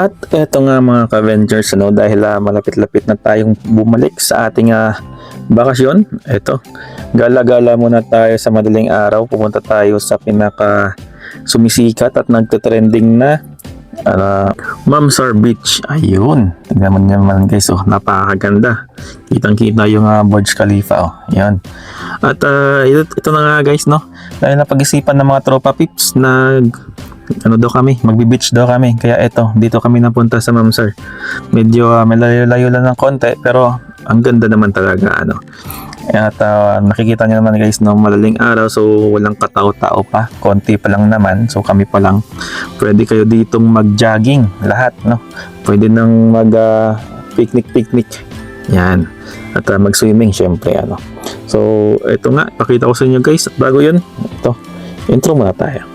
At eto nga mga ka-Avengers, dahil malapit-lapit na tayong bumalik sa ating bakasyon. Eto, gala-gala muna tayo sa madaling araw. Pumunta tayo sa pinaka sumisikat at nagte-trending na Mamsar Beach. Ayun, tignan mo naman guys, napakaganda. Kitang-kita yung Burj Khalifa, yan. At ito na nga guys, dahil napag-isipan ng mga tropa pips na magbi-beach daw kami. Kaya dito kami napunta sa Mamsar. Medyo may layo-layo lang ng konti, pero ang ganda naman talaga, At nakikita niyo naman guys, malaling araw, so walang katao-tao pa, konti pa lang naman, so kami pa lang. Pwede kayo ditong mag-jogging lahat, pwede nang mag picnic, yan, at mag-swimming syempre, So ito nga, pakita ko sa inyo guys. Bago yun, intro muna tayo.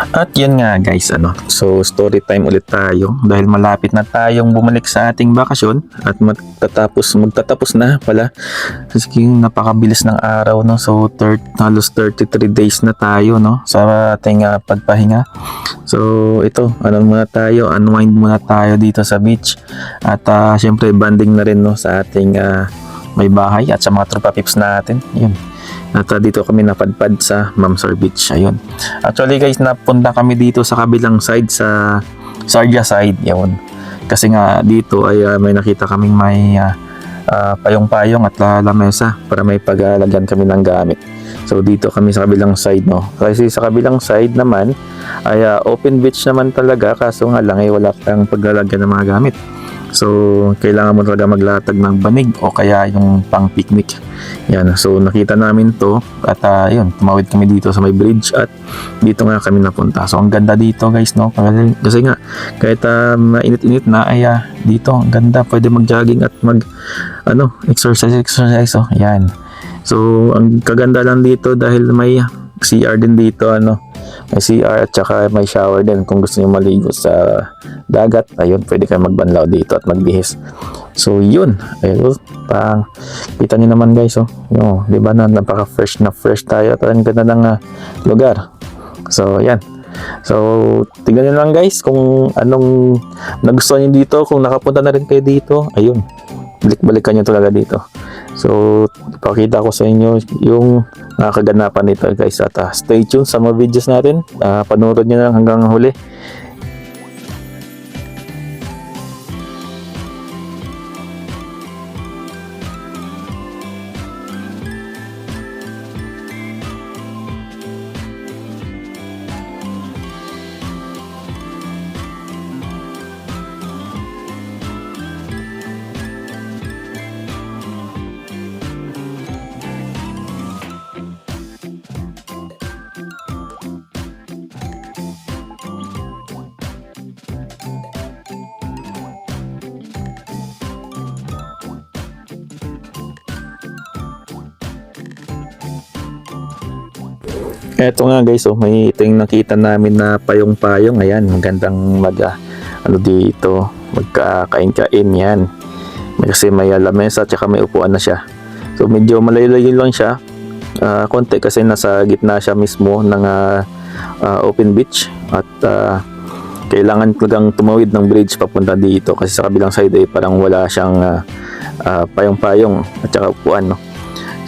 At yun nga guys, so story time ulit tayo dahil malapit na tayong bumalik sa ating bakasyon at magtatapos na pala kasi napakabilis ng araw, so halos 33 days na tayo sa ating pagpahinga. So ito, muna tayo, unwind muna tayo dito sa beach at syempre banding na rin sa ating may bahay at sa mga tropa pips natin, yun. At dito kami napadpad sa Mamsar Beach. Ayun. Actually guys, napunta kami dito sa kabilang side, sa Sharjah side. Yun. Kasi nga dito ay may nakita kaming may payong-payong at lamesa para may paglalagyan kami ng gamit. So dito kami sa kabilang side, Kasi sa kabilang side naman ay open beach naman talaga, kaso nga lang ay wala kang paglalagyan ng mga gamit. So kailangan mo talaga maglatag ng banig o kaya yung pang picnic. Yan, so nakita namin to at yun, tumawid kami dito sa may bridge at dito nga kami napunta. So ang ganda dito guys, kasi nga kahit mainit-init na ay dito ang ganda, pwede mag-jogging at exercise. Yan. So ang kaganda lang dito dahil may CR din dito, may CR at saka may shower din kung gusto niyo maligo sa dagat. Ayun, pwede kayo magbanlaw dito at magbihis. So yun, ayun, kita niyo naman guys, di ba napaka-fresh na fresh tayo at ang ganda ng lugar. So yan. So tingnan niyo lang guys kung anong nagustuhan niyo dito, kung nakapunta na rin kayo dito. Ayun, balik-balikan niyo talaga dito. So ipakita ko sa inyo yung kaganapan nito guys at stay tuned sa mga videos natin. Panoorin nyo lang hanggang huli. Eto nga guys, ito yung nakita namin na payong-payong. Ayan, magandang dito, magkakain-kain yan. Kasi may lamesa at saka may upuan na siya. So medyo malayo-layo lang siya, konti kasi nasa gitna siya mismo ng open beach. At kailangan talagang tumawid ng bridge papunta dito kasi sa kabilang side ay parang wala siyang payong-payong at saka upuan,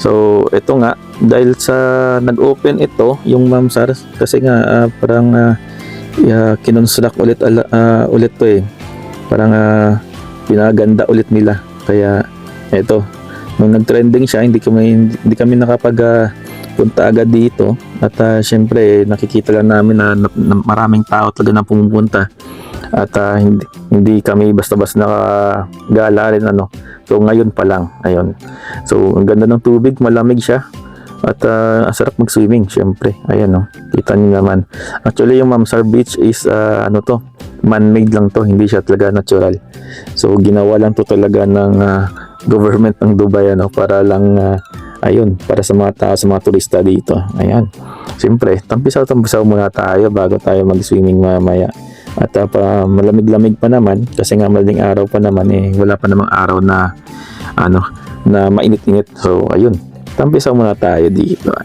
So ito nga, dahil sa nag-open ito yung Mamsar, kasi nga parang kinonstruct ulit to parang pinaganda ulit nila. Kaya ito, nung nag-trending siya, hindi kami punta agad dito at syempre nakikita lang namin na maraming tao talaga na pumupunta at hindi kami basta-basta nakagala rin So ngayon pa lang, ayun. So ang ganda ng tubig, malamig siya. At ang sarap mag-swimming, syempre. Ayan, kita niyo naman. Actually, yung Mamsar Beach is man-made lang to, hindi siya talaga natural. So ginawa lang to talaga ng government ng Dubai, para lang ayun, para sa mga tao, sa mga turista dito. Ayan. Siyempre, tampisaw muna tayo bago tayo mag-swimming mamaya. At malamig-lamig pa naman kasi nga madaling araw pa naman, wala pa namang araw na na mainit-init. So ayun, tampisaw muna tayo dito.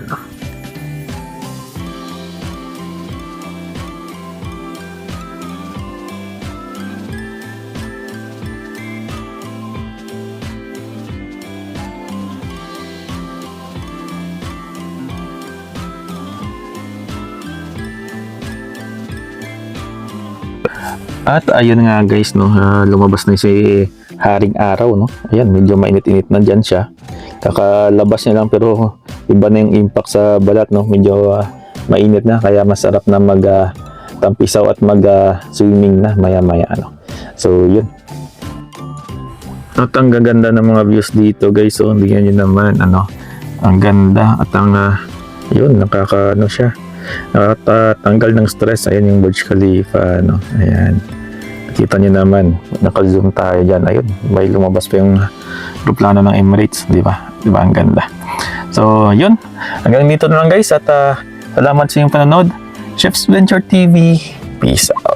At ayun nga guys, no, lumabas na si Haring Araw, no. Ayan, medyo mainit-init na dyan siya. Kakalabas niya lang pero iba na yung impact sa balat, no. Medyo mainit na kaya masarap na mag tampisaw at mag swimming na maya-maya, ano. So, yun. At ang gaganda ng mga views dito guys, so tingnan nyo naman, ano, ang ganda at ang yun, nakakaano siya, nakatanggal ng stress. Ayan yung Burj Khalifa, ano, ayan, kita nyo naman, naka-zoom tayo dyan, ayun, may lumabas pa yung aeroplano ng Emirates, di ba, ang ganda. So yun, hanggang dito na lang guys, at salamat sa inyong panonood. Chef's Venture TV, peace out.